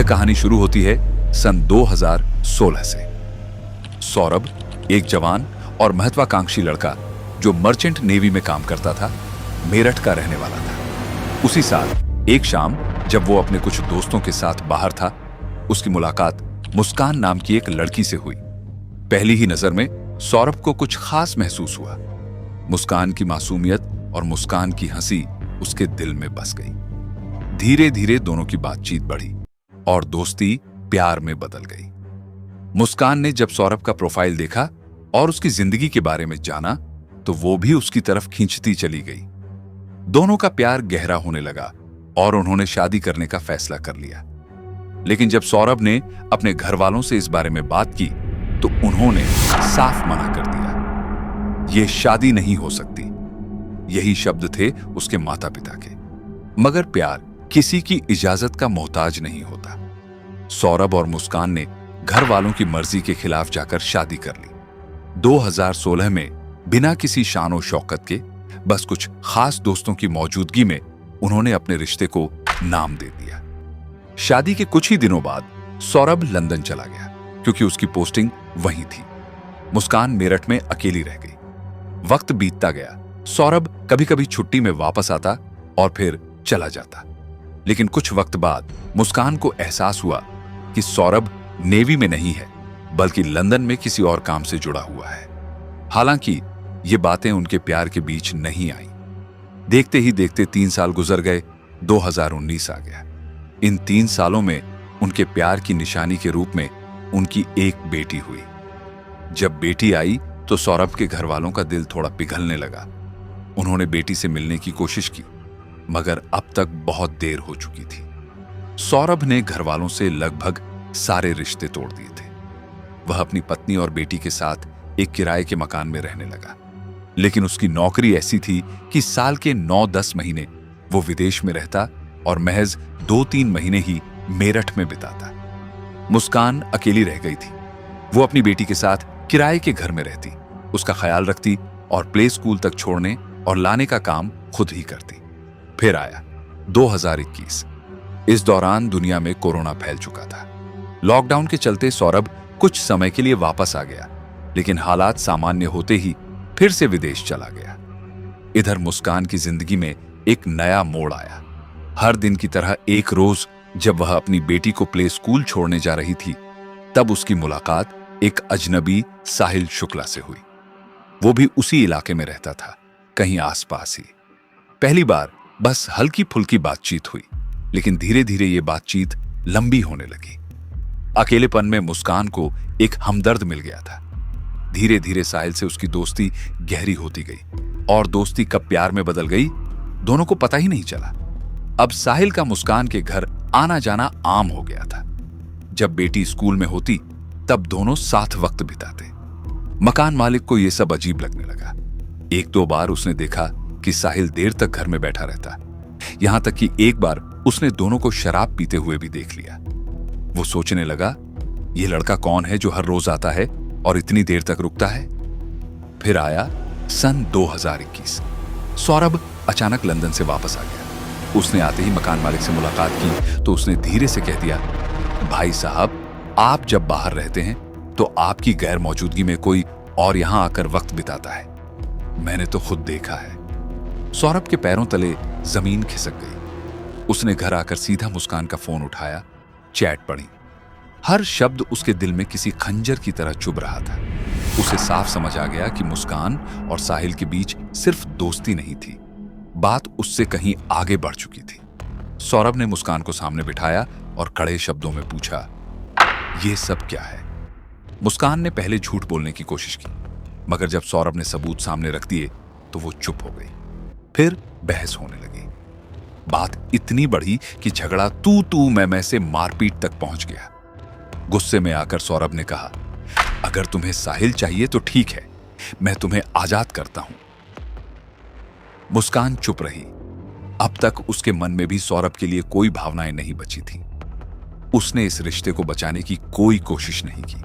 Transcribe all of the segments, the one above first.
यह कहानी शुरू होती है सन 2016 से। सौरभ एक जवान और महत्वाकांक्षी लड़का जो मर्चेंट नेवी में काम करता था, मेरठ का रहने वाला था। उसी साल एक शाम जब वो अपने कुछ दोस्तों के साथ बाहर था, उसकी मुलाकात मुस्कान नाम की एक लड़की से हुई। पहली ही नजर में सौरभ को कुछ खास महसूस हुआ। मुस्कान की मासूमियत और मुस्कान की हंसी उसके दिल में बस गई। धीरे धीरे दोनों की बातचीत बढ़ी और दोस्ती प्यार में बदल गई। मुस्कान ने जब सौरभ का प्रोफाइल देखा और उसकी जिंदगी के बारे में जाना, तो वो भी उसकी तरफ खींचती चली गई। दोनों का प्यार गहरा होने लगा और उन्होंने शादी करने का फैसला कर लिया। लेकिन जब सौरभ ने अपने घर वालों से इस बारे में बात की, तो उन्होंने साफ मना कर दिया। ये शादी नहीं हो सकती, यही शब्द थे उसके माता पिता के। मगर प्यार किसी की इजाजत का मोहताज नहीं होता। सौरभ और मुस्कान ने घर वालों की मर्जी के खिलाफ जाकर शादी कर ली। 2016 में बिना किसी शान और शौकत के, बस कुछ खास दोस्तों की मौजूदगी में उन्होंने अपने रिश्ते को नाम दे दिया। शादी के कुछ ही दिनों बाद सौरभ लंदन चला गया, क्योंकि उसकी पोस्टिंग वहीं थी। मुस्कान मेरठ में अकेली रह गई। वक्त बीतता गया। सौरभ कभी कभी छुट्टी में वापस आता और फिर चला जाता। लेकिन कुछ वक्त बाद मुस्कान को एहसास हुआ कि सौरभ नेवी में नहीं है, बल्कि लंदन में किसी और काम से जुड़ा हुआ है। हालांकि ये बातें उनके प्यार के बीच नहीं आई। देखते ही देखते 3 साल गुजर गए। 2019 आ गया। इन 3 सालों में उनके प्यार की निशानी के रूप में उनकी एक बेटी हुई। जब बेटी आई तो सौरभ के घर वालों का दिल थोड़ा पिघलने लगा। उन्होंने बेटी से मिलने की कोशिश की, मगर अब तक बहुत देर हो चुकी थी। सौरभ ने घर वालों से लगभग सारे रिश्ते तोड़ दिए थे। वह अपनी पत्नी और बेटी के साथ एक किराए के मकान में रहने लगा। लेकिन उसकी नौकरी ऐसी थी कि साल के 9-10 महीने वो विदेश में रहता और महज 2-3 महीने ही मेरठ में बिताता। मुस्कान अकेली रह गई थी। वो अपनी बेटी के साथ किराए के घर में रहती, उसका ख्याल रखती और प्ले स्कूल तक छोड़ने और लाने का काम खुद ही करती। फिर आया 2021। इस दौरान दुनिया में कोरोना फैल चुका था। लॉकडाउन के चलते सौरभ कुछ समय के लिए वापस आ गया, लेकिन हालात सामान्य होते ही फिर से विदेश चला गया। इधर मुस्कान की जिंदगी में एक नया मोड़ आया। हर दिन की तरह एक रोज जब वह अपनी बेटी को प्ले स्कूल छोड़ने जा रही थी, तब उसकी मुलाकात एक अजनबी साहिल शुक्ला से हुई। वो भी उसी इलाके में रहता था, कहीं आसपास ही। पहली बार बस हल्की फुल्की बातचीत हुई, लेकिन धीरे धीरे ये बातचीत लंबी होने लगी। अकेलेपन में मुस्कान को एक हमदर्द मिल गया था। धीरे धीरे साहिल से उसकी दोस्ती गहरी होती गई और दोस्ती कब प्यार में बदल गई, दोनों को पता ही नहीं चला। अब साहिल का मुस्कान के घर आना जाना आम हो गया था। जब बेटी स्कूल में होती तब दोनों साथ वक्त बिताते। मकान मालिक को यह सब अजीब लगने लगा। 1-2 बार उसने देखा कि साहिल देर तक घर में बैठा रहता। यहां तक कि एक बार उसने दोनों को शराब पीते हुए भी देख लिया। वो सोचने लगा, यह लड़का कौन है जो हर रोज आता है और इतनी देर तक रुकता है। फिर आया सन 2021। सौरभ अचानक लंदन से वापस आ गया। उसने आते ही मकान मालिक से मुलाकात की तो उसने धीरे से कह दिया, भाई साहब, आप जब बाहर रहते हैं तो आपकी गैर मौजूदगी में कोई और यहां आकर वक्त बिताता है। मैंने तो खुद देखा है। सौरभ के पैरों तले जमीन खिसक गई। उसने घर आकर सीधा मुस्कान का फोन उठाया, चैट पढ़ी। हर शब्द उसके दिल में किसी खंजर की तरह चुभ रहा था। उसे साफ समझ आ गया कि मुस्कान और साहिल के बीच सिर्फ दोस्ती नहीं थी, बात उससे कहीं आगे बढ़ चुकी थी। सौरभ ने मुस्कान को सामने बिठाया और कड़े शब्दों में पूछा, ये सब क्या है? मुस्कान ने पहले झूठ बोलने की कोशिश की, मगर जब सौरभ ने सबूत सामने रख दिए तो वो चुप हो गई। फिर बहस होने लगी। बात इतनी बढ़ी कि झगड़ा तू मैं से मारपीट तक पहुंच गया। गुस्से में आकर सौरभ ने कहा, अगर तुम्हें साहिल चाहिए तो ठीक है, मैं तुम्हें आजाद करता हूं। मुस्कान चुप रही। अब तक उसके मन में भी सौरभ के लिए कोई भावनाएं नहीं बची थी। उसने इस रिश्ते को बचाने की कोई कोशिश नहीं की।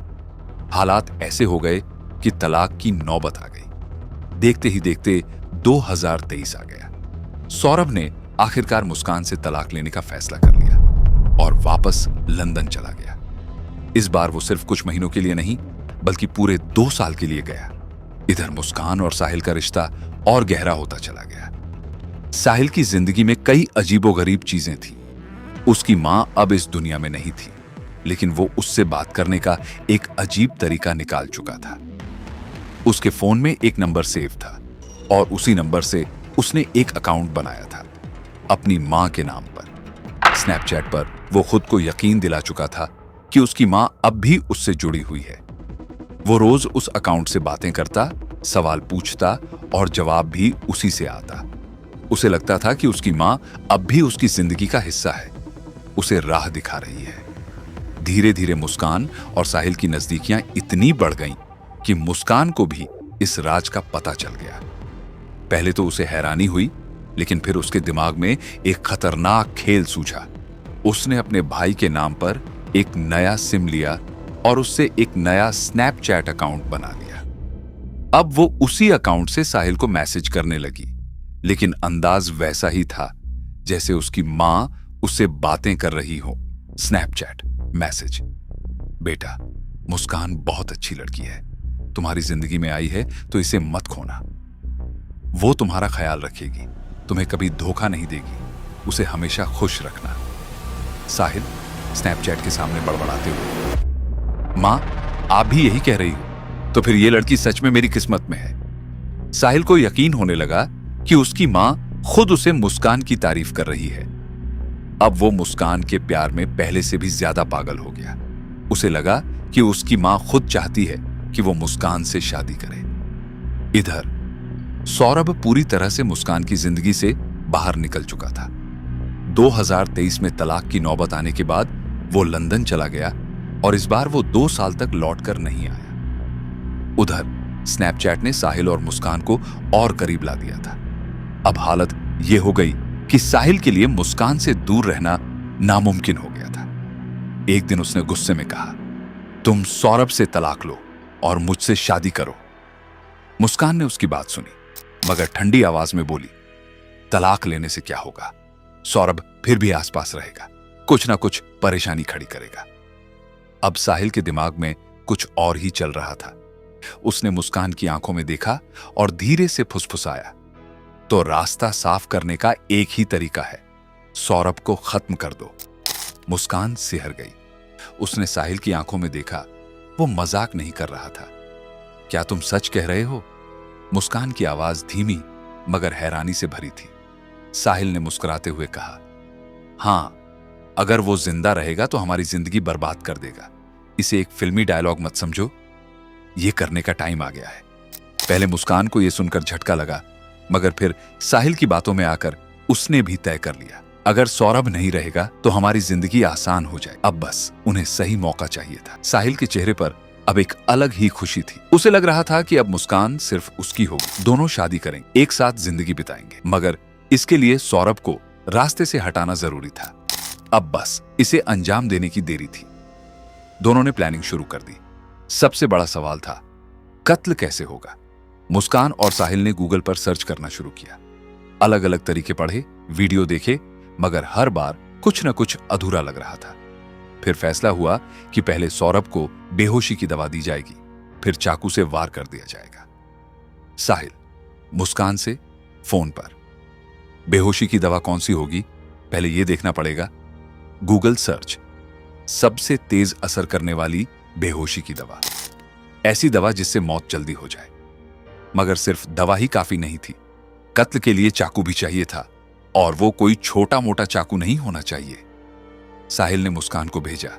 हालात ऐसे हो गए कि तलाक की नौबत आ गई। देखते ही देखते 2023 आ गया। सौरभ ने आखिरकार मुस्कान से तलाक लेने का फैसला कर लिया। और वापस लंदन चला गया। इस बार वो सिर्फ कुछ महीनों के लिए नहीं बल्कि पूरे 2 साल के लिए गया। इधर मुस्कान और साहिल का रिश्ता और गहरा होता चला गया। साहिल की जिंदगी में कई अजीबोगरीब चीजें थी। उसकी मां अब इस दुनिया में नहीं थी, लेकिन वो उससे बात करने का एक अजीब तरीका निकाल चुका था। उसके फोन में एक नंबर सेव था और उसी नंबर से उसने एक अकाउंट बनाया था अपनी मां के नाम पर। स्नैपचैट पर वो खुद को यकीन दिला चुका था कि उसकी मां अब भी उससे जुड़ी हुई है। वो रोज उस अकाउंट से बातें करता, सवाल पूछता और जवाब भी उसी से आता। उसे लगता था कि उसकी मां अब भी उसकी जिंदगी का हिस्सा है, उसे राह दिखा रही है। धीरे धीरे मुस्कान और साहिल की नजदीकियां इतनी बढ़ गईं कि मुस्कान को भी इस राज का पता चल गया। पहले तो उसे हैरानी हुई, लेकिन फिर उसके दिमाग में एक खतरनाक खेल सूझा। उसने अपने भाई के नाम पर एक नया सिम लिया और उससे एक नया स्नैपचैट अकाउंट बना लिया। अब वो उसी अकाउंट से साहिल को मैसेज करने लगी, लेकिन अंदाज वैसा ही था जैसे उसकी मां उससे बातें कर रही हो। स्नैपचैट मैसेज: बेटा, मुस्कान बहुत अच्छी लड़की है, तुम्हारी जिंदगी में आई है तो इसे मत खोना। वो तुम्हारा ख्याल रखेगी, तुम्हें कभी धोखा नहीं देगी, उसे हमेशा खुश रखना। साहिल स्नैपचैट के सामने बड़बड़ाते हुए: मां, आप भी यही कह रही हो? तो फिर ये लड़की सच में मेरी किस्मत में है। साहिल को यकीन होने लगा कि उसकी मां खुद उसे मुस्कान की तारीफ कर रही है। अब वो मुस्कान के प्यार में पहले से भी ज्यादा पागल हो गया। उसे लगा कि उसकी मां खुद चाहती है कि वो मुस्कान से शादी करे। इधर सौरभ पूरी तरह से मुस्कान की जिंदगी से बाहर निकल चुका था। 2023 में तलाक की नौबत आने के बाद वो लंदन चला गया और इस बार वो 2 साल तक लौटकर नहीं आया। उधर स्नैपचैट ने साहिल और मुस्कान को और करीब ला दिया था। अब हालत ये हो गई कि साहिल के लिए मुस्कान से दूर रहना नामुमकिन हो गया था। एक दिन उसने गुस्से में कहा, तुम सौरभ से तलाक लो और मुझसे शादी करो। मुस्कान ने उसकी बात सुनी, मगर ठंडी आवाज में बोली, तलाक लेने से क्या होगा? सौरभ फिर भी आसपास रहेगा, कुछ ना कुछ परेशानी खड़ी करेगा। अब साहिल के दिमाग में कुछ और ही चल रहा था। उसने मुस्कान की आंखों में देखा और धीरे से फुसफुसाया, तो रास्ता साफ करने का एक ही तरीका है, सौरभ को खत्म कर दो। मुस्कान सिहर गई। उसने साहिल की आंखों में देखा, वो मजाक नहीं कर रहा था। क्या तुम सच कह रहे हो? मुस्कान की आवाज धीमी मगर हैरानी से भरी थी। साहिल ने मुस्कुराते हुए कहा, हां, अगर वो जिंदा रहेगा तो हमारी जिंदगी बर्बाद कर देगा। इसे एक फिल्मी डायलॉग मत समझो, ये करने का टाइम आ गया है। पहले मुस्कान को यह सुनकर झटका लगा, मगर फिर साहिल की बातों में आकर उसने भी तय कर लिया, अगर सौरभ नहीं रहेगा तो हमारी जिंदगी आसान हो जाए। अब बस उन्हें सही मौका चाहिए था। साहिल के चेहरे पर अब एक अलग ही खुशी थी। उसे लग रहा था कि अब मुस्कान सिर्फ उसकी होगी, दोनों शादी करेंगे, एक साथ जिंदगी बिताएंगे। मगर इसके लिए सौरभ को रास्ते से हटाना जरूरी था। अब बस इसे अंजाम देने की देरी थी। दोनों ने प्लानिंग शुरू कर दी। सबसे बड़ा सवाल था, कत्ल कैसे होगा? मुस्कान और साहिल ने गूगल पर सर्च करना शुरू किया। अलग अलग तरीके पढ़े, वीडियो देखे, मगर हर बार कुछ न कुछ अधूरा लग रहा था। फिर फैसला हुआ कि पहले सौरभ को बेहोशी की दवा दी जाएगी, फिर चाकू से वार कर दिया जाएगा। साहिल मुस्कान से फोन पर, बेहोशी की दवा कौन सी होगी? पहले यह देखना पड़ेगा। गूगल सर्च, सबसे तेज असर करने वाली बेहोशी की दवा, ऐसी दवा जिससे मौत जल्दी हो जाए। मगर सिर्फ दवा ही काफी नहीं थी, कत्ल के लिए चाकू भी चाहिए था, और वो कोई छोटा मोटा चाकू नहीं होना चाहिए। साहिल ने मुस्कान को भेजा,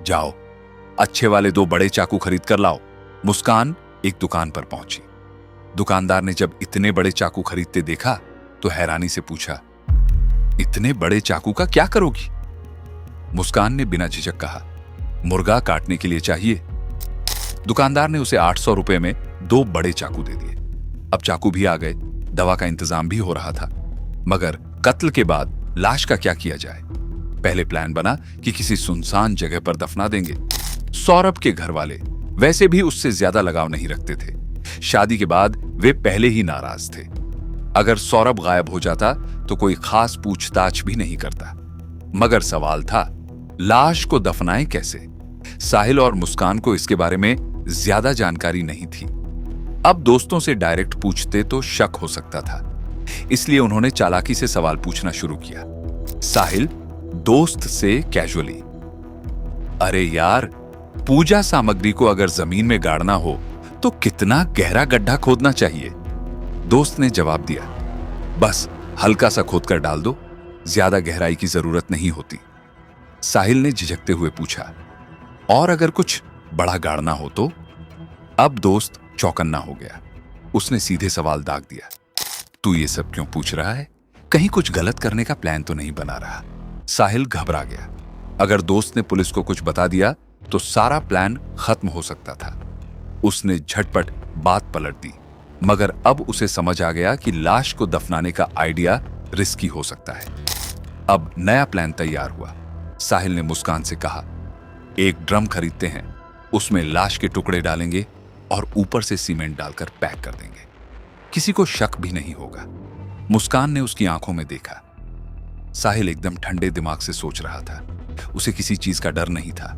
जाओ अच्छे वाले 2 बड़े चाकू खरीद कर लाओ। मुस्कान एक दुकान पर पहुंची। दुकानदार ने जब इतने बड़े चाकू खरीदते देखा तो हैरानी से पूछा, इतने बड़े चाकू का क्या करोगी? मुस्कान ने बिना झिझक कहा, मुर्गा काटने के लिए चाहिए। दुकानदार ने उसे 800 रुपए में 2 बड़े चाकू दे दिए। अब चाकू भी आ गए, दवा का इंतजाम भी हो रहा था। मगर कत्ल के बाद लाश का क्या किया जाए? पहले प्लान बना कि किसी सुनसान जगह पर दफना देंगे। सौरभ के घर वाले वैसे भी उससे ज्यादा लगाव नहीं रखते थे। शादी के बाद वे पहले ही नाराज थे। अगर सौरभ गायब हो जाता तो कोई खास पूछताछ भी नहीं करता। मगर सवाल था, लाश को दफनाएं कैसे? साहिल और मुस्कान को इसके बारे में ज्यादा जानकारी नहीं थी। अब दोस्तों से डायरेक्ट पूछते तो शक हो सकता था, इसलिए उन्होंने चालाकी से सवाल पूछना शुरू किया। साहिल दोस्त से कैजुअली, अरे यार, पूजा सामग्री को अगर जमीन में गाड़ना हो तो कितना गहरा गड्ढा खोदना चाहिए? दोस्त ने जवाब दिया, बस हल्का सा खोदकर डाल दो, ज्यादा गहराई की जरूरत नहीं होती। साहिल ने झिझकते हुए पूछा, और अगर कुछ बड़ा गाड़ना हो तो? अब दोस्त चौकन्ना हो गया। उसने सीधे सवाल दाग दिया, तू ये सब क्यों पूछ रहा है? कहीं कुछ गलत करने का प्लान तो नहीं बना रहा? साहिल घबरा गया। अगर दोस्त ने पुलिस को कुछ बता दिया तो सारा प्लान खत्म हो सकता था। उसने झटपट बात पलट दी, मगर अब उसे समझ आ गया कि लाश को दफनाने का आइडिया रिस्की हो सकता है। अब नया प्लान तैयार हुआ। साहिल ने मुस्कान से कहा, एक ड्रम खरीदते हैं, उसमें लाश के टुकड़े डालेंगे और ऊपर से सीमेंट डालकर पैक कर देंगे, किसी को शक भी नहीं होगा। मुस्कान ने उसकी आंखों में देखा। साहिल एकदम ठंडे दिमाग से सोच रहा था, उसे किसी चीज का डर नहीं था।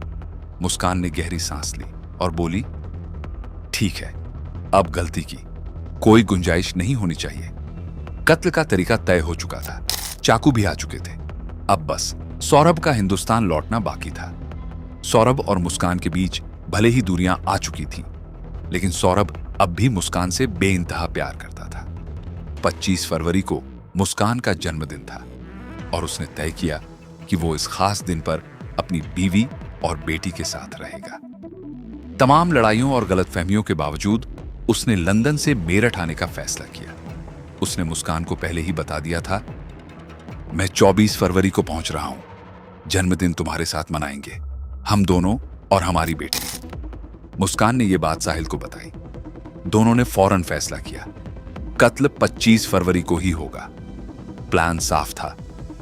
मुस्कान ने गहरी सांस ली और बोली, ठीक है, अब गलती की कोई गुंजाइश नहीं होनी चाहिए। कत्ल का तरीका तय हो चुका था, चाकू भी आ चुके थे। अब बस सौरभ का हिंदुस्तान लौटना बाकी था। सौरभ और मुस्कान के बीच भले ही दूरियां आ चुकी थीं, लेकिन सौरभ अब भी मुस्कान से बेइंतहा प्यार करता था। 25 फरवरी को मुस्कान का जन्मदिन था और उसने तय किया कि वो इस खास दिन पर अपनी बीवी और बेटी के साथ रहेगा। तमाम लड़ाइयों और गलतफहमियों के बावजूद उसने लंदन से मेरठ आने का फैसला किया। उसने मुस्कान को पहले ही बता दिया था, मैं 24 फरवरी को पहुंच रहा हूं, जन्मदिन तुम्हारे साथ मनाएंगे, हम दोनों और हमारी बेटी। मुस्कान ने यह बात साहिल को बताई। दोनों ने फौरन फैसला किया, कत्ल 25 फरवरी को ही होगा। प्लान साफ था,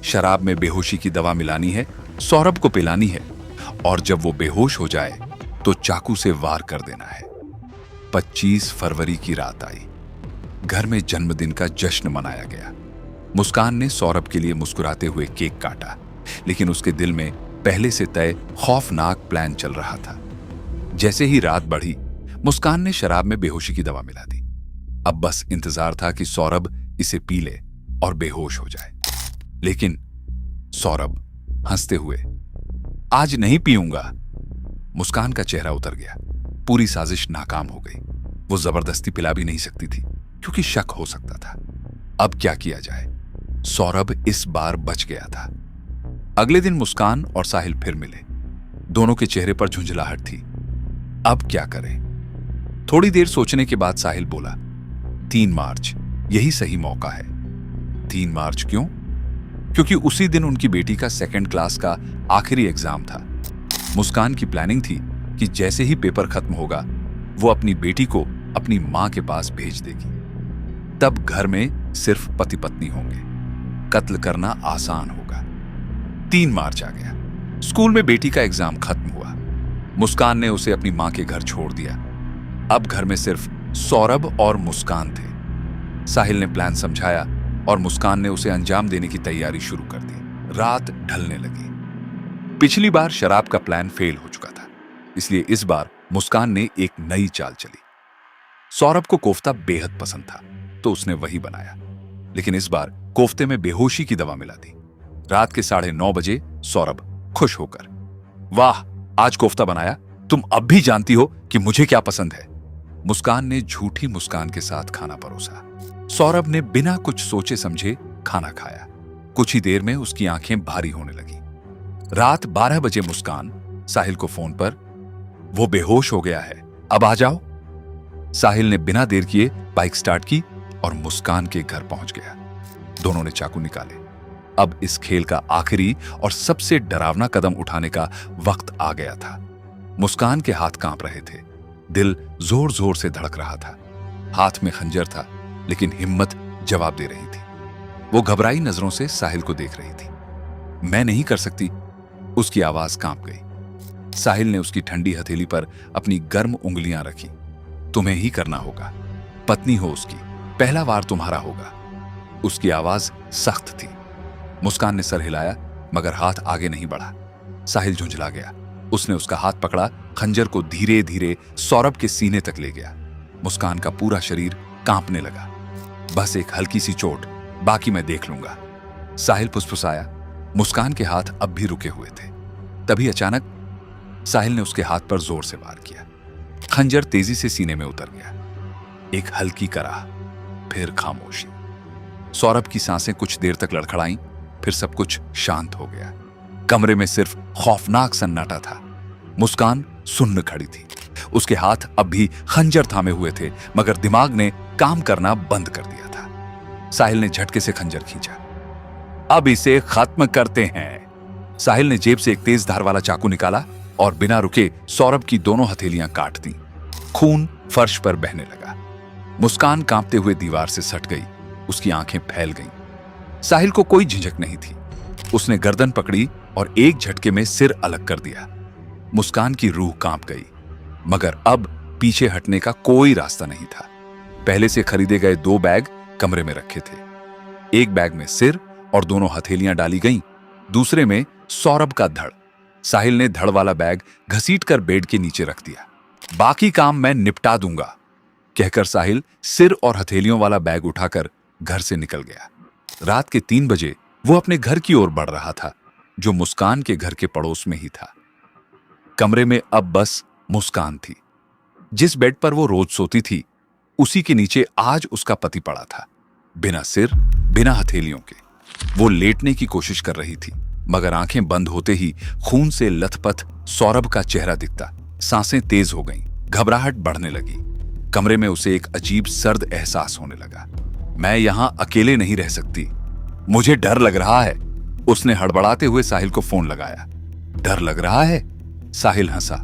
शराब में बेहोशी की दवा मिलानी है, सौरभ को पिलानी है और जब वो बेहोश हो जाए तो चाकू से वार कर देना है। 25 फरवरी की रात आई। घर में जन्मदिन का जश्न मनाया गया। मुस्कान ने सौरभ के लिए मुस्कुराते हुए केक काटा, लेकिन उसके दिल में पहले से तय खौफनाक प्लान चल रहा था। जैसे ही रात बढ़ी, मुस्कान ने शराब में बेहोशी की दवा मिला दी। अब बस इंतजार था कि सौरभ इसे पी ले और बेहोश हो जाए। लेकिन सौरभ हंसते हुए, आज नहीं पीऊंगा। मुस्कान का चेहरा उतर गया। पूरी साजिश नाकाम हो गई। वो जबरदस्ती पिला भी नहीं सकती थी, क्योंकि शक हो सकता था। अब क्या किया जाए? सौरभ इस बार बच गया था। अगले दिन मुस्कान और साहिल फिर मिले। दोनों के चेहरे पर झुंझलाहट थी। अब क्या करें? थोड़ी देर सोचने के बाद साहिल बोला, 3 मार्च यही सही मौका है। 3 मार्च क्यों? क्योंकि उसी दिन उनकी बेटी का 2nd क्लास का आखिरी एग्जाम था। मुस्कान की प्लानिंग थी कि जैसे ही पेपर खत्म होगा, वो अपनी बेटी को अपनी मां के पास भेज देगी। तब घर में सिर्फ पति पत्नी होंगे। कत्ल करना आसान होगा। 3 मार्च आ गया। स्कूल में बेटी का एग्जाम खत्म हुआ। मुस्कान ने उसे अपनी मां के घर छोड़ दिया। अब घर में सिर्फ सौरभ और मुस्कान थे। साहिल ने प्लान समझाया और मुस्कान ने उसे अंजाम देने की तैयारी शुरू कर दी। रात ढलने लगी। पिछली बार शराब का प्लान फेल हो चुका था, इसलिए इस बार मुस्कान ने एक नई चाल चली। सौरभ को कोफ्ता बेहद पसंद था, तो उसने वही बनाया, लेकिन इस बार कोफ्ते में बेहोशी की दवा मिला दी। रात के 9:30 बजे सौरभ खुश होकर, वाह, आज कोफ्ता बनाया, तुम अब भी जानती हो कि मुझे क्या पसंद है। मुस्कान ने झूठी मुस्कान के साथ खाना परोसा। सौरभ ने बिना कुछ सोचे समझे खाना खाया। कुछ ही देर में उसकी आंखें भारी होने लगी। रात 12 बजे मुस्कान साहिल को फोन पर, वो बेहोश हो गया है, अब आ जाओ। साहिल ने बिना देर किए बाइक स्टार्ट की और मुस्कान के घर पहुंच गया। दोनों ने चाकू निकाले। अब इस खेल का आखिरी और सबसे डरावना कदम उठाने का वक्त आ गया था। मुस्कान के हाथ कांप रहे थे, दिल जोर जोर से धड़क रहा था। हाथ में खंजर था, लेकिन हिम्मत जवाब दे रही थी। वो घबराई नजरों से साहिल को देख रही थी। मैं नहीं कर सकती, उसकी आवाज कांप गई। साहिल ने उसकी ठंडी हथेली पर अपनी गर्म उंगलियां रखी। तुम्हें ही करना होगा, पत्नी हो उसकी, पहला वार तुम्हारा होगा। उसकी आवाज सख्त थी। मुस्कान ने सर हिलाया, मगर हाथ आगे नहीं बढ़ा। साहिल झुंझला गया। उसने उसका हाथ पकड़ा, खंजर को धीरे धीरे सौरभ के सीने तक ले गया। मुस्कान का पूरा शरीर कांपने लगा। बस एक हल्की सी चोट, बाकी मैं देख लूंगा, साहिल फुसफुसाया। मुस्कान के हाथ अब भी रुके हुए थे। तभी अचानक साहिल ने उसके हाथ पर जोर से वार किया। खंजर तेजी से सीने में उतर गया। एक हल्की कराह, फिर खामोशी। सौरभ की सांसें कुछ देर तक लड़खड़ाईं, फिर सब कुछ शांत हो गया। कमरे में सिर्फ खौफनाक सन्नाटा था। मुस्कान सुन्न खड़ी थी। उसके हाथ अब भी खंजर थामे हुए थे, मगर दिमाग ने काम करना बंद कर दिया था। साहिल ने झटके से खंजर खींचा। अब इसे खत्म करते हैं। साहिल ने जेब से एक तेज धार वाला चाकू निकाला और बिना रुके सौरभ की दोनों हथेलियां काट दी। खून फर्श पर बहने लगा। मुस्कान कांपते हुए दीवार से सट गई। उसकी आंखें फैल गईं। साहिल को कोई झिझक नहीं थी। उसने गर्दन पकड़ी और एक झटके में सिर अलग कर दिया। मुस्कान की रूह कांप गई, मगर अब पीछे हटने का कोई रास्ता नहीं था। पहले से खरीदे गए 2 बैग कमरे में रखे थे। एक बैग में सिर और दोनों हथेलियां डाली गईं, दूसरे में सौरभ का धड़। साहिल ने धड़ वाला बैग घसीटकर बेड के नीचे रख दिया। बाकी काम मैं निपटा दूंगा, कहकर साहिल सिर और हथेलियों वाला बैग उठाकर घर से निकल गया। रात के 3 बजे वो अपने घर की ओर बढ़ रहा था, जो मुस्कान के घर के पड़ोस में ही था। कमरे में अब बस मुस्कान थी। जिस बेड पर वो रोज सोती थी, उसी के नीचे आज उसका पति पड़ा था, बिना सिर, बिना हथेलियों के। वो लेटने की कोशिश कर रही थी, मगर आंखें बंद होते ही खून से लथपथ सौरभ का चेहरा दिखता। सांसें तेज हो गईं, घबराहट बढ़ने लगी। कमरे में उसे एक अजीब सर्द एहसास होने लगा। मैं यहां अकेले नहीं रह सकती, मुझे डर लग रहा है। उसने हड़बड़ाते हुए साहिल को फोन लगाया। डर लग रहा है? साहिल हंसा।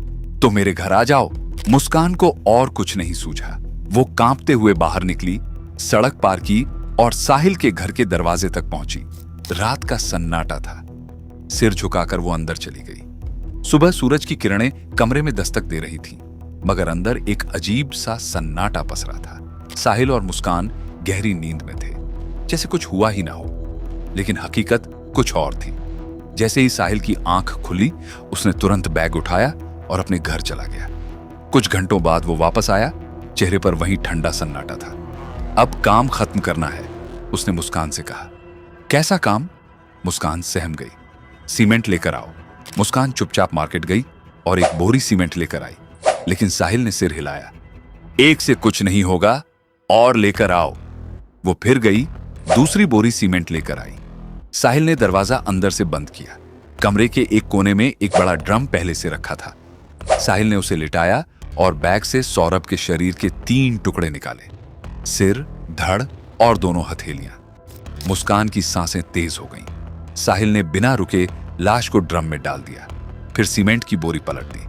तो मेरे घर आ जाओ। मुस्कान को और कुछ नहीं सूझा। वो कांपते हुए बाहर निकली, सड़क पार की और साहिल के घर के दरवाजे तक पहुंची। रात का सन्नाटा था। सिर झुकाकर वो अंदर चली गई। सुबह सूरज की किरणें कमरे में दस्तक दे रही थीं, मगर अंदर एक अजीब सा सन्नाटा पसरा था। साहिल और मुस्कान गहरी नींद में थे, जैसे कुछ हुआ ही ना हो। लेकिन हकीकत कुछ और थी। जैसे ही साहिल की आंख खुली, उसने तुरंत बैग उठाया और अपने घर चला गया। कुछ घंटों बाद वो वापस आया। चेहरे पर वही ठंडा सन्नाटा था। अब काम खत्म करना है, उसने मुस्कान से कहा। कैसा काम? मुस्कान सहम गई। सीमेंट लेकर आओ। मुस्कान चुपचाप मार्केट गई और एक बोरी सीमेंट लेकर आई, लेकिन साहिल ने सिर हिलाया। एक से कुछ नहीं होगा, और लेकर आओ। वो फिर गई, दूसरी बोरी सीमेंट लेकर आई। साहिल ने दरवाजा अंदर से बंद किया। कमरे के एक कोने में एक बड़ा ड्रम पहले से रखा था। साहिल ने उसे लिटाया और बैग से सौरभ के शरीर के 3 टुकड़े निकाले, सिर, धड़ और दोनों हथेलियां। मुस्कान की सांसें तेज हो गईं। साहिल ने बिना रुके लाश को ड्रम में डाल दिया, फिर सीमेंट की बोरी पलट दी,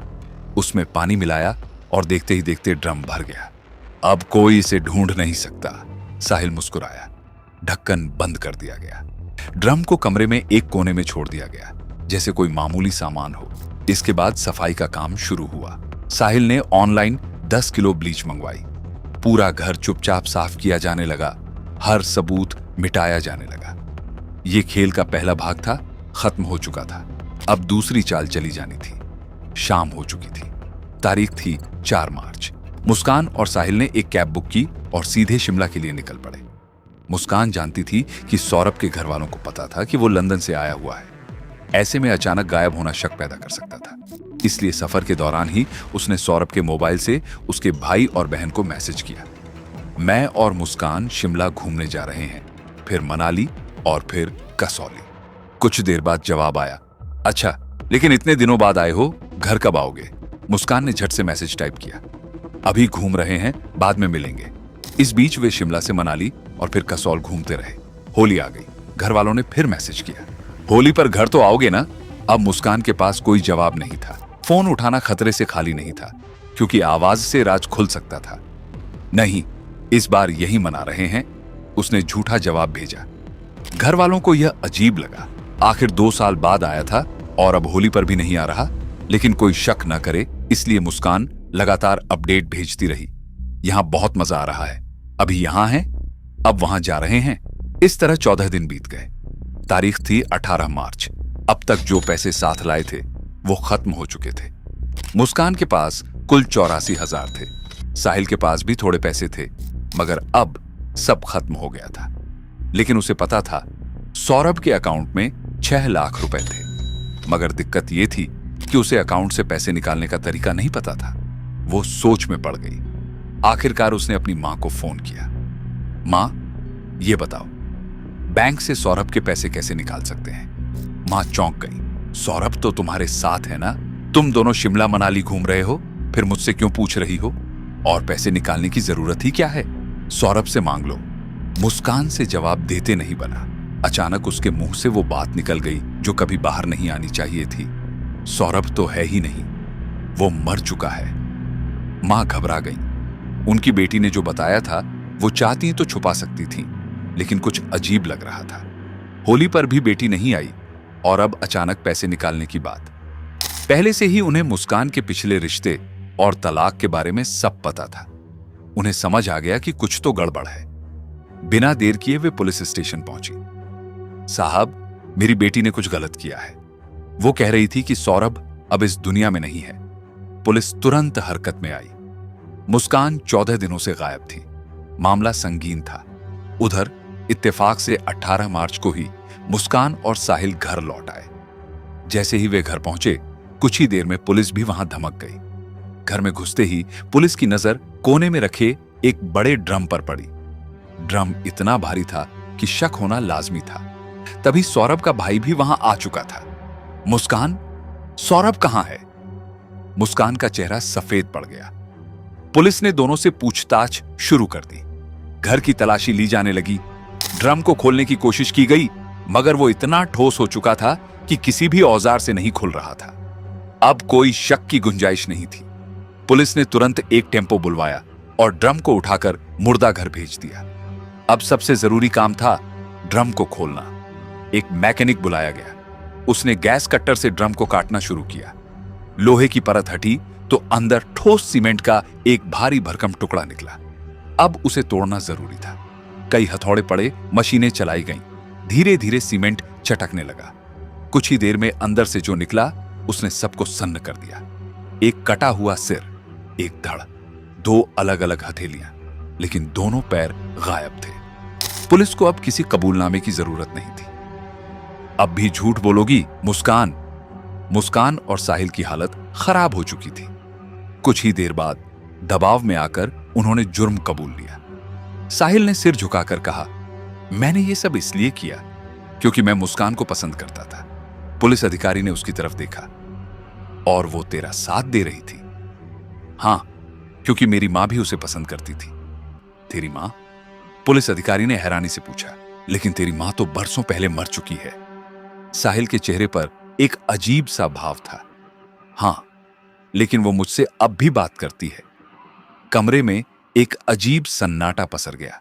उसमें पानी मिलाया और देखते ही देखते ड्रम भर गया। अब कोई इसे ढूंढ नहीं सकता, साहिल मुस्कुराया। ढक्कन बंद कर दिया गया। ड्रम को कमरे में एक कोने में छोड़ दिया गया, जैसे कोई मामूली सामान हो। इसके बाद सफाई का काम शुरू हुआ। साहिल ने ऑनलाइन 10 किलो ब्लीच मंगवाई। पूरा घर चुपचाप साफ किया जाने लगा, हर सबूत मिटाया जाने लगा। यह खेल का पहला भाग था, खत्म हो चुका था। अब दूसरी चाल चली जानी थी। शाम हो चुकी थी। तारीख थी 4 मार्च। मुस्कान और साहिल ने एक कैब बुक की और सीधे शिमला के लिए निकल पड़े। मुस्कान जानती थी कि सौरभ के घर वालों को पता था कि वो लंदन से आया हुआ है। ऐसे में अचानक गायब होना शक पैदा कर सकता था। इसलिए सफर के दौरान ही उसने सौरभ के मोबाइल से उसके भाई और बहन को मैसेज किया, मैं और मुस्कान शिमला घूमने जा रहे हैं, फिर मनाली और फिर कसौली। कुछ देर बाद जवाब आया, अच्छा, लेकिन इतने दिनों बाद आए हो, घर कब आओगे? मुस्कान ने झट से मैसेज टाइप किया, अभी घूम रहे हैं, बाद में मिलेंगे। इस बीच वे शिमला से मनाली और फिर कसौल घूमते रहे। होली आ गई। घर वालों ने फिर मैसेज किया, होली पर घर तो आओगे ना? अब मुस्कान के पास कोई जवाब नहीं था। फोन उठाना खतरे से खाली नहीं था, क्योंकि आवाज से राज खुल सकता था। नहीं, इस बार यही मना रहे हैं, उसने झूठा जवाब भेजा। घर वालों को यह अजीब लगा। आखिर 2 साल बाद आया था और अब होली पर भी नहीं आ रहा। लेकिन कोई शक न करे, इसलिए मुस्कान लगातार अपडेट भेजती रही। यहां बहुत मजा आ रहा है, अभी यहां हैं, अब वहां जा रहे हैं। इस तरह 14 दिन बीत गए। तारीख थी 18 मार्च। अब तक जो पैसे साथ लाए थे वो खत्म हो चुके थे। मुस्कान के पास कुल 84,000 थे। साहिल के पास भी थोड़े पैसे थे, मगर अब सब खत्म हो गया था। लेकिन उसे पता था सौरभ के अकाउंट में 6 लाख रुपए थे, मगर दिक्कत यह थी कि उसे अकाउंट से पैसे निकालने का तरीका नहीं पता था। वो सोच में पड़ गई। आखिरकार उसने अपनी मां को फोन किया। मां, ये बताओ, बैंक से सौरभ के पैसे कैसे निकाल सकते हैं? मां चौंक गई। सौरभ तो तुम्हारे साथ है ना? तुम दोनों शिमला मनाली घूम रहे हो, फिर मुझसे क्यों पूछ रही हो? और पैसे निकालने की जरूरत ही क्या है? सौरभ से मांग लो। मुस्कान से जवाब देते नहीं बना। अचानक उसके मुंह से वो बात निकल गई जो कभी बाहर नहीं आनी चाहिए थी। सौरभ तो है ही नहीं, वो मर चुका है। मां घबरा गई। उनकी बेटी ने जो बताया था वो चाहती तो छुपा सकती थी, लेकिन कुछ अजीब लग रहा था। होली पर भी बेटी नहीं आई और अब अचानक पैसे निकालने की बात। पहले से ही उन्हें मुस्कान के पिछले रिश्ते और तलाक के बारे में सब पता था। उन्हें समझ आ गया कि कुछ तो गड़बड़ है। बिना देर किए वे पुलिस स्टेशन पहुंची। साहब, मेरी बेटी ने कुछ गलत किया है। वो कह रही थी कि सौरभ अब इस दुनिया में नहीं है। पुलिस तुरंत हरकत में आई। मुस्कान 14 दिनों से गायब थी। मामला संगीन था। उधर इत्तेफाक से 18 मार्च को ही मुस्कान और साहिल घर लौट आए। जैसे ही वे घर पहुंचे, कुछ ही देर में पुलिस भी वहां धमक गई। घर में घुसते ही पुलिस की नजर कोने में रखे एक बड़े ड्रम पर पड़ी। ड्रम इतना भारी था कि शक होना लाजमी था। तभी सौरभ का भाई भी वहां आ चुका था। मुस्कान, सौरभ कहां है? मुस्कान का चेहरा सफेद पड़ गया। पुलिस ने दोनों से पूछताछ शुरू कर दी। घर की तलाशी ली जाने लगी। ड्रम को खोलने की कोशिश की गई, मगर वो इतना ठोस हो चुका था कि किसी भी औजार से नहीं खुल रहा था। अब कोई शक की गुंजाइश नहीं थी। पुलिस ने तुरंत एक टेम्पो बुलवाया और ड्रम को उठाकर मुर्दा घर भेज दिया। अब सबसे जरूरी काम था ड्रम को खोलना। एक मैकेनिक बुलाया गया। उसने गैस कट्टर से ड्रम को काटना शुरू किया। लोहे की परत हटी तो अंदर ठोस सीमेंट का एक भारी भरकम टुकड़ा निकला। अब उसे तोड़ना जरूरी था। कई हथौड़े पड़े, मशीनें चलाई गईं। धीरे धीरे सीमेंट चटकने लगा। कुछ ही देर में अंदर से जो निकला उसने सबको सन्न कर दिया। एक कटा हुआ सिर, एक धड़, 2 अलग अलग हथेलियां, लेकिन दोनों पैर गायब थे। पुलिस को अब किसी कबूलनामे की जरूरत नहीं थी। अब भी झूठ बोलोगी मुस्कान? मुस्कान और साहिल की हालत खराब हो चुकी थी। कुछ ही देर बाद दबाव में आकर उन्होंने जुर्म कबूल लिया। साहिल ने सिर झुकाकर कहा, मैंने ये सब इसलिए किया क्योंकि मैं मुस्कान को पसंद करता था। पुलिस अधिकारी ने उसकी तरफ देखा। और वो तेरा साथ दे रही थी? हां, क्योंकि मेरी मां भी उसे पसंद करती थी। तेरी मां? पुलिस अधिकारी ने हैरानी से पूछा। लेकिन तेरी मां तो बरसों पहले मर चुकी है। साहिल के चेहरे पर एक अजीब सा भाव था। हां, लेकिन वो मुझसे अब भी बात करती है। कमरे में एक अजीब सन्नाटा पसर गया।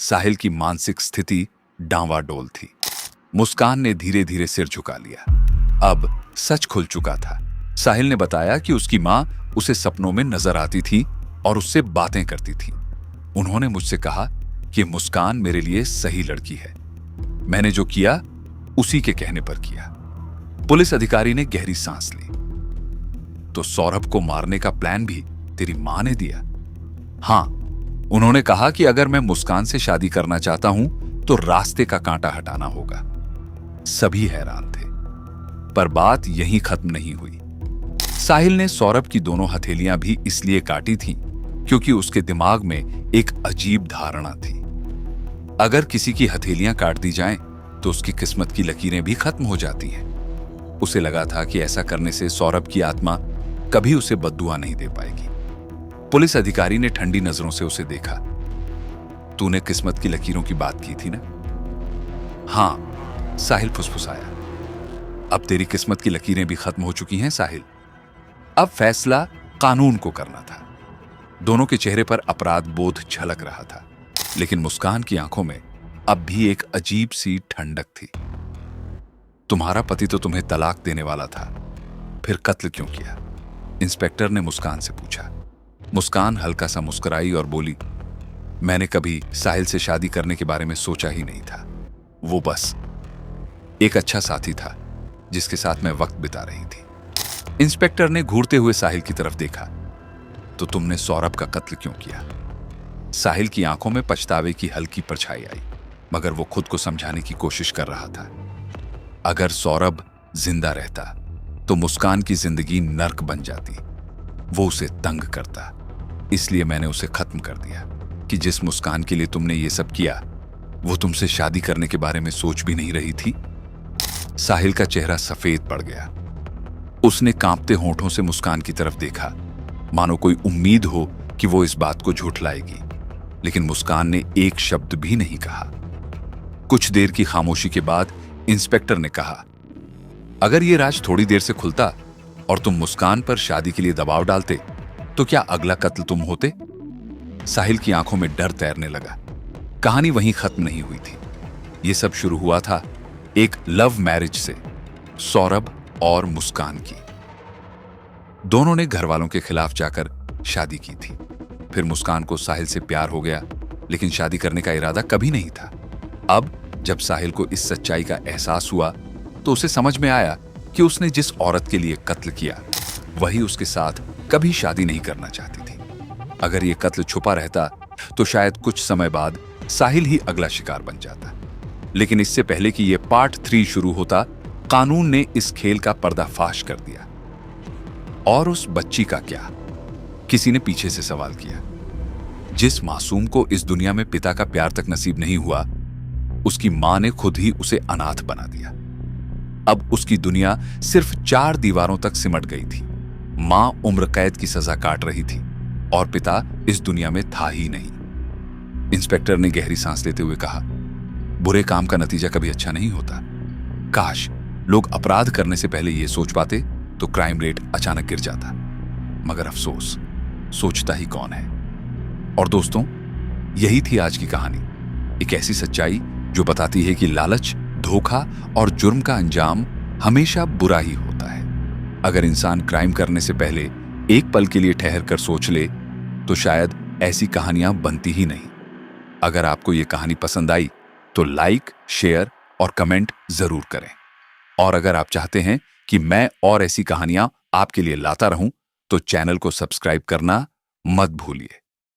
साहिल की मानसिक स्थिति डांवाडोल थी। मुस्कान ने धीरे धीरे सिर झुका लिया। अब सच खुल चुका था। साहिल ने बताया कि उसकी मां उसे सपनों में नजर आती थी और उससे बातें करती थी। उन्होंने मुझसे कहा कि मुस्कान मेरे लिए सही लड़की है। मैंने जो किया उसी के कहने पर किया। पुलिस अधिकारी ने गहरी सांस ली। तो सौरभ को मारने का प्लान भी तेरी मां ने दिया? हां, उन्होंने कहा कि अगर मैं मुस्कान से शादी करना चाहता हूं तो रास्ते का कांटा हटाना होगा। सभी हैरान थे, पर बात यहीं खत्म नहीं हुई। साहिल ने सौरभ की दोनों हथेलियां भी इसलिए काटी थीं क्योंकि उसके दिमाग में एक अजीब धारणा थी। अगर किसी की हथेलियां काट दी जाएं तो उसकी किस्मत की लकीरें भी खत्म हो जाती हैं। उसे लगा था कि ऐसा करने से सौरभ की आत्मा कभी उसे बद्दुआ नहीं दे पाएगी। पुलिस अधिकारी ने ठंडी नजरों से उसे देखा। तूने किस्मत की लकीरों की बात की थी ना? हां, साहिल फुसफुसाया। अब तेरी किस्मत की लकीरें भी खत्म हो चुकी हैं साहिल। अब फैसला कानून को करना था। दोनों के चेहरे पर अपराध बोध झलक रहा था, लेकिन मुस्कान की आंखों में अब भी एक अजीब सी ठंडक थी। तुम्हारा पति तो तुम्हें तलाक देने वाला था, फिर कत्ल क्यों किया? इंस्पेक्टर ने मुस्कान से पूछा। मुस्कान हल्का सा मुस्कुराई और बोली, मैंने कभी साहिल से शादी करने के बारे में सोचा ही नहीं था। वो बस एक अच्छा साथी था जिसके साथ मैं वक्त बिता रही थी। इंस्पेक्टर ने घूरते हुए साहिल की तरफ देखा। तो तुमने सौरभ का कत्ल क्यों किया? साहिल की आंखों में पछतावे की हल्की परछाई आई, मगर वो खुद को समझाने की कोशिश कर रहा था। अगर सौरभ जिंदा रहता तो मुस्कान की जिंदगी नर्क बन जाती। वो उसे तंग करता, इसलिए मैंने उसे खत्म कर दिया कि जिस मुस्कान के लिए तुमने ये सब किया वो तुमसे शादी करने के बारे में सोच भी नहीं रही थी। साहिल का चेहरा सफेद पड़ गया। उसने कांपते होंठों से मुस्कान की तरफ देखा, मानो कोई उम्मीद हो कि वो इस बात को झुठलाएगी, लेकिन मुस्कान ने एक शब्द भी नहीं कहा। कुछ देर की खामोशी के बाद इंस्पेक्टर ने कहा, अगर ये राज थोड़ी देर से खुलता और तुम मुस्कान पर शादी के लिए दबाव डालते तो क्या अगला कत्ल तुम होते? साहिल की आंखों में डर तैरने लगा। कहानी वहीं खत्म नहीं हुई थी। यह सब शुरू हुआ था एक लव मैरिज से, सौरभ और मुस्कान की। दोनों ने घर वालों के खिलाफ जाकर शादी की थी। फिर मुस्कान को साहिल से प्यार हो गया, लेकिन शादी करने का इरादा कभी नहीं था। अब जब साहिल को इस सच्चाई का एहसास हुआ तो उसे समझ में आया कि उसने जिस औरत के लिए कत्ल किया वही उसके साथ कभी शादी नहीं करना चाहती थी। अगर यह कत्ल छुपा रहता तो शायद कुछ समय बाद साहिल ही अगला शिकार बन जाता। लेकिन इससे पहले कि यह पार्ट 3 शुरू होता, कानून ने इस खेल का पर्दाफाश कर दिया। और उस बच्ची का क्या? किसी ने पीछे से सवाल किया। जिस मासूम को इस दुनिया में पिता का प्यार तक नसीब नहीं हुआ, उसकी मां ने खुद ही उसे अनाथ बना दिया। अब उसकी दुनिया सिर्फ 4 दीवारों तक सिमट गई थी। मां उम्र कैद की सजा काट रही थी और पिता इस दुनिया में था ही नहीं। इंस्पेक्टर ने गहरी सांस लेते हुए कहा, बुरे काम का नतीजा कभी अच्छा नहीं होता। काश लोग अपराध करने से पहले यह सोच पाते तो क्राइम रेट अचानक गिर जाता। मगर अफसोस, सोचता ही कौन है। और दोस्तों, यही थी आज की कहानी। एक ऐसी सच्चाई जो बताती है कि लालच, धोखा और जुर्म का अंजाम हमेशा बुरा ही होता है। अगर इंसान क्राइम करने से पहले एक पल के लिए ठहर कर सोच ले तो शायद ऐसी कहानियां बनती ही नहीं। अगर आपको यह कहानी पसंद आई तो लाइक, शेयर और कमेंट जरूर करें। और अगर आप चाहते हैं कि मैं और ऐसी कहानियां आपके लिए लाता रहूं तो चैनल को सब्सक्राइब करना मत भूलिए।